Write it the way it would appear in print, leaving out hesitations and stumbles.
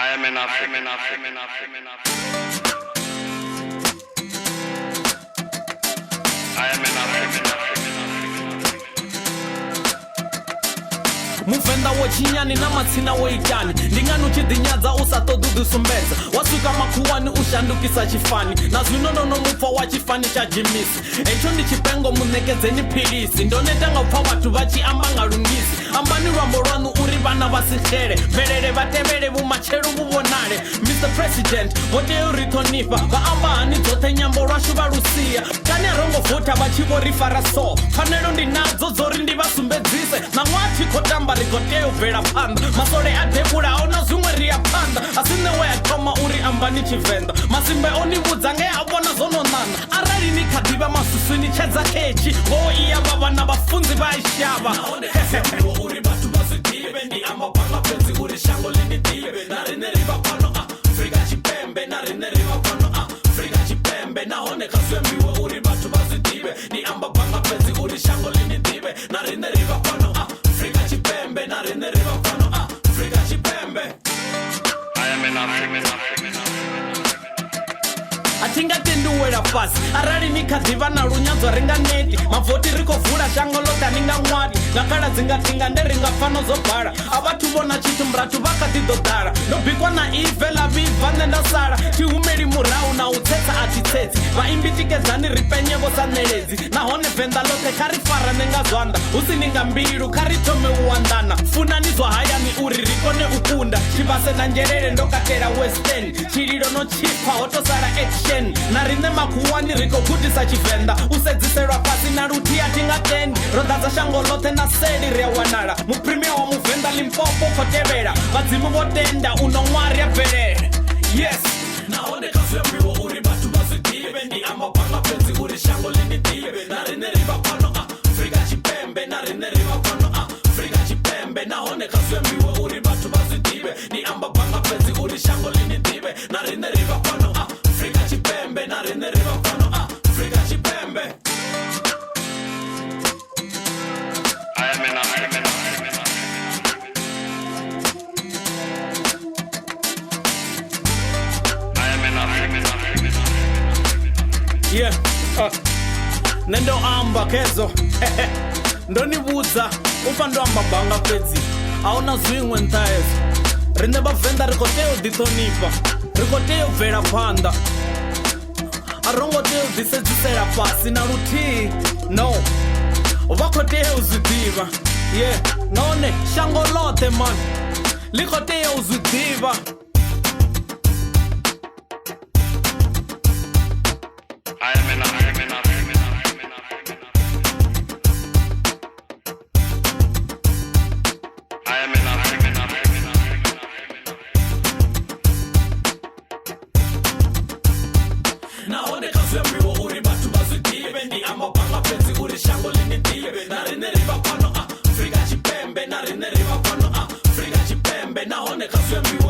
I am an African. Muvenda wo chinyani na matsina wo itani ndingani uchidhinyadza usatodudu sumbedza wasuka makhuwani ushandukisa chifani na zwino nono mupfa wa chifani cha jimisi echo ndi chipengo munekedzeni philisi ndonetanga upfa vathu vachiamba nga lungisi ambani lwambo lwanu uri vana vasixele mvelele vatevele vumachelu vuvonale Mr President voteyo rithonifa vaamba hani dzothe nyambo lwashu valusiya kani arongo vota vachivorifara so pfanelo ndi nadzo dzori ndi vasumbedzise na n'wati khotamba rigoteyo bvela phanda masole a devula aona zwimwe ri ya phanda asine we a thoma uri ambani Venda masimbe oni vhudza nge a vhona zwono nana arali ni kha ḓivha masuswini tshedza khetshi ngo iya vha vhana vhafunzi vha ishavha uri vhathu vha zwi ḓivhe ndi amba panga fhedzi uri shango ḽi ḓivhe na riṋe ri vha fhano Afrika Tshipembe na riṋe ri vha fhano Afrika Tshipembe nahone kha zwembiwe uri vhathu vha zwi ḓivhe ndi amba panga fhedzi uri shango ḽi ḓivhe na riṋe ri vha fhano Afrika Tshipembe na riṋe ri vha fhano Afrika Tshipembe. I am an African. atingatendiwela fasi arali ni kha ḓivha na lunyadzo ri nga neti mavoti ri khou vula shango ḽoṱhe ni nga ṅwadi nga khala dzingatinga nde ri nga pfano dzo bala a vhathu vhona tshithu murathu vha kha ḓi ḓo ḓala ndo bikwa na ive ḽa vhibva nṋe nda sala thihumeli murahu na u tsetsa a thi tsetsi vhaimbi tikedzani ri penye vho sa ṋeledzi nahone Venda ḽoṱhe kha ri farane nga zwanḓa hu si ni nga mbilu kha ri thome u anḓana funani zwa hayani uri ri kone u kunda tshivhase na nzhelele ndo katela western tshililo no tshipfa ho to sala action na riṋe makhuwani ri khou gudisa Tshivenda u sedziselwa fhasi na luthihi a thi nga tendi ro ḓadza shango ḽoṱhe na seli ri a wanala muphrimia wa Muvenda Limpopo khou tevhela vhadzimu vho tenda u no ṅwari ya bvelele yes nahone kha zwembiwo uri vhathu vha zwi ḓivhe ndi amba panga fhedzi uri shango ḽi ḓivhe na riṋe ri vha fhano Afrika Tshipembe na riṋe ri vha fhano Afrika Tshipembe nahone kha zwembiwo uri vhathu vha zwi ḓivhe ndi amba panga fhedzi uri shango ḽi ḓivhe na riṋe ri vha fhano Afrika Tshipembe na riṋe ri vha fhano Afrika Tshipembe. I am an African. yeah nendo amba kezo ndoni vhudza ufa ndo amba banga fhedzi ahuna zwiṅwe nṱha hezwo riṋe vhavenḓa ri khou tea u ḓiṱhonifha ri khou tea u bvela phanḓa a rongo tea u ḓisedzisela fhasi na luthihi no vha khou tea u zwi ḓivha yeah nahone shango ḽoṱhe man ḽi khou tea u zwi ḓivha. I am an African. I am an African. nahone kha zwembiwo uri vhathu vha zwi ḓivhe ndi amba panga fhedzi uri shango ḽi ḓivhe na riṋe ri vha fhano Afrika Tshipembe na riṋe ri vha fhano Afrika Tshipembe nahone kha zwembiwo